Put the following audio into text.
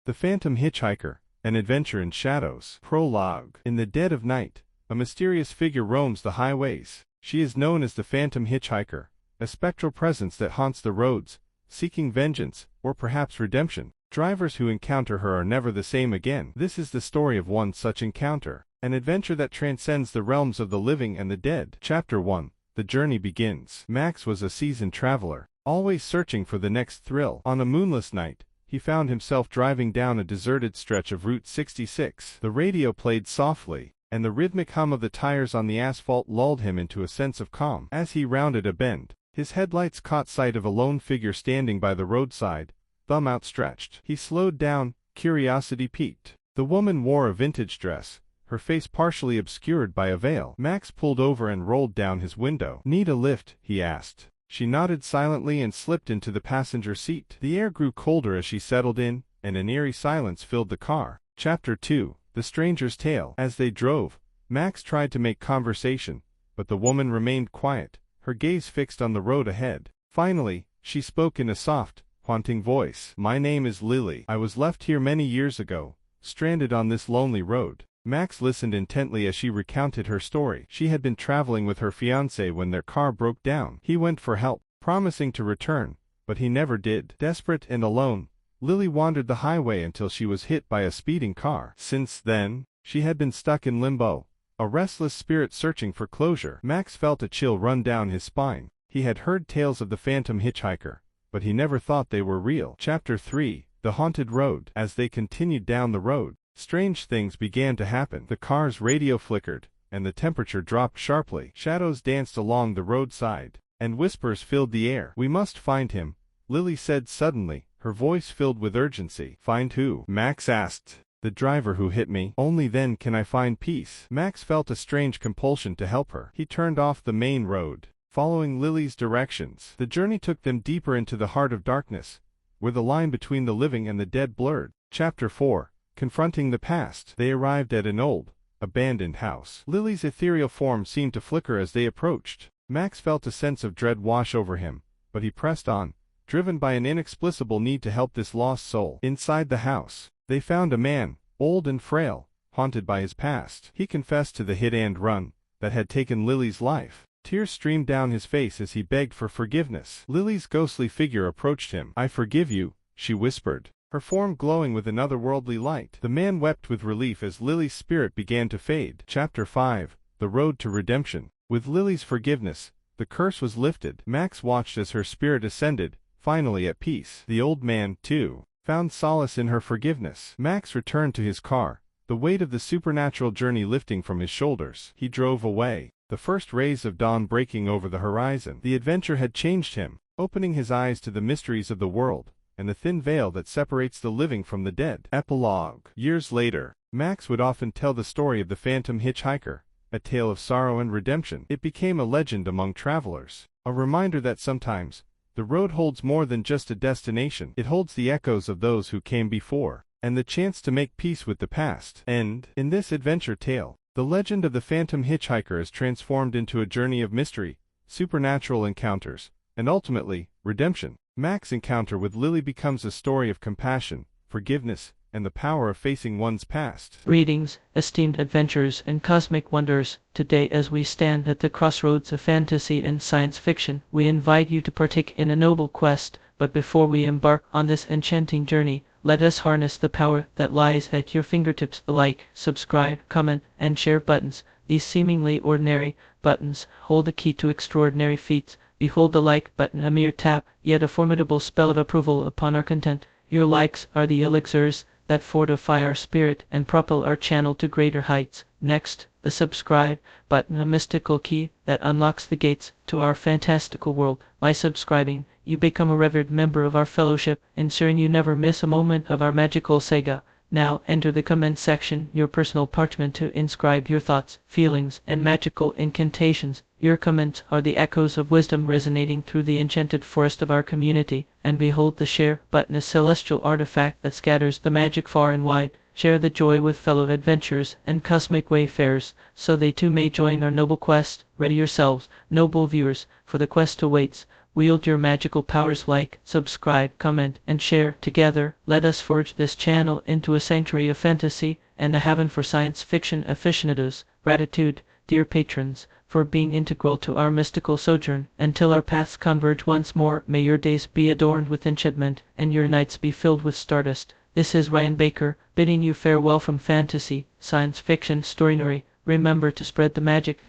The Phantom Hitchhiker, An Adventure in Shadows. Prologue. In the dead of night, a mysterious figure roams the highways. She is known as the Phantom Hitchhiker, a spectral presence that haunts the roads, seeking vengeance, or perhaps redemption. Drivers who encounter her are never the same again. This is the story of one such encounter, an adventure that transcends the realms of the living and the dead. Chapter 1. The journey begins. Max was a seasoned traveler, always searching for the next thrill. On a moonless night, he found himself driving down a deserted stretch of Route 66. The radio played softly, and the rhythmic hum of the tires on the asphalt lulled him into a sense of calm. As he rounded a bend, his headlights caught sight of a lone figure standing by the roadside, thumb outstretched. He slowed down, curiosity piqued. The woman wore a vintage dress, her face partially obscured by a veil. Max pulled over and rolled down his window. "Need a lift?" he asked. She nodded silently and slipped into the passenger seat. The air grew colder as she settled in, and an eerie silence filled the car. Chapter 2. The Stranger's Tale. As they drove, Max tried to make conversation, but the woman remained quiet, her gaze fixed on the road ahead. Finally, she spoke in a soft, haunting voice. "My name is Lily. I was left here many years ago, stranded on this lonely road." Max listened intently as she recounted her story. She had been traveling with her fiancé when their car broke down. He went for help, promising to return, but he never did. Desperate and alone, Lily wandered the highway until she was hit by a speeding car. Since then, she had been stuck in limbo, a restless spirit searching for closure. Max felt a chill run down his spine. He had heard tales of the Phantom Hitchhiker, but he never thought they were real. Chapter 3. The Haunted Road. As they continued down the road, strange things began to happen. The car's radio flickered, and the temperature dropped sharply. Shadows danced along the roadside, and whispers filled the air. "We must find him," Lily said suddenly, her voice filled with urgency. "Find who?" Max asked. "The driver who hit me. Only then can I find peace." Max felt a strange compulsion to help her. He turned off the main road, following Lily's directions. The journey took them deeper into the heart of darkness, where the line between the living and the dead blurred. Chapter 4. Confronting the Past. They arrived at an old, abandoned house. Lily's ethereal form seemed to flicker as they approached. Max felt a sense of dread wash over him, but he pressed on, driven by an inexplicable need to help this lost soul. Inside the house, they found a man, old and frail, haunted by his past. He confessed to the hit-and-run that had taken Lily's life. Tears streamed down his face as he begged for forgiveness. Lily's ghostly figure approached him. "I forgive you," she whispered, her form glowing with an otherworldly light. The man wept with relief as Lily's spirit began to fade. Chapter 5. The Road to Redemption. With Lily's forgiveness, the curse was lifted. Max watched as her spirit ascended, finally at peace. The old man, too, found solace in her forgiveness. Max returned to his car, the weight of the supernatural journey lifting from his shoulders. He drove away, the first rays of dawn breaking over the horizon. The adventure had changed him, opening his eyes to the mysteries of the world, and the thin veil that separates the living from the dead. Epilogue. Years later, Max would often tell the story of the Phantom Hitchhiker, a tale of sorrow and redemption. It became a legend among travelers, a reminder that sometimes, the road holds more than just a destination. It holds the echoes of those who came before, and the chance to make peace with the past. And, in this adventure tale, the legend of the Phantom Hitchhiker is transformed into a journey of mystery, supernatural encounters, and ultimately, redemption. Max's encounter with Lily becomes a story of compassion, forgiveness, and the power of facing one's past. Greetings, esteemed adventurers and cosmic wonders. Today, as we stand at the crossroads of fantasy and science fiction, we invite you to partake in a noble quest. But before we embark on this enchanting journey, let us harness the power that lies at your fingertips. The like, subscribe, comment, and share buttons. These seemingly ordinary buttons hold the key to extraordinary feats. Behold the like button, a mere tap, yet a formidable spell of approval upon our content. Your likes are the elixirs that fortify our spirit and propel our channel to greater heights. Next, the subscribe button, a mystical key that unlocks the gates to our fantastical world. By subscribing, you become a revered member of our fellowship, ensuring you never miss a moment of our magical saga. Now enter the comment section, your personal parchment to inscribe your thoughts, feelings, and magical incantations. Your comments are the echoes of wisdom resonating through the enchanted forest of our community. And behold, the share button, a celestial artifact that scatters the magic far and wide. Share the joy with fellow adventurers and cosmic wayfarers, so they too may join our noble quest. Ready yourselves, noble viewers, for the quest awaits. Wield your magical powers. Like, subscribe, comment, and share. Together, let us forge this channel into a sanctuary of fantasy and a haven for science fiction aficionados. Gratitude, dear patrons, for being integral to our mystical sojourn. Until our paths converge once more, may your days be adorned with enchantment and your nights be filled with stardust. This is Ryan Baker, bidding you farewell from fantasy, science fiction, Storynory. Remember to spread the magic.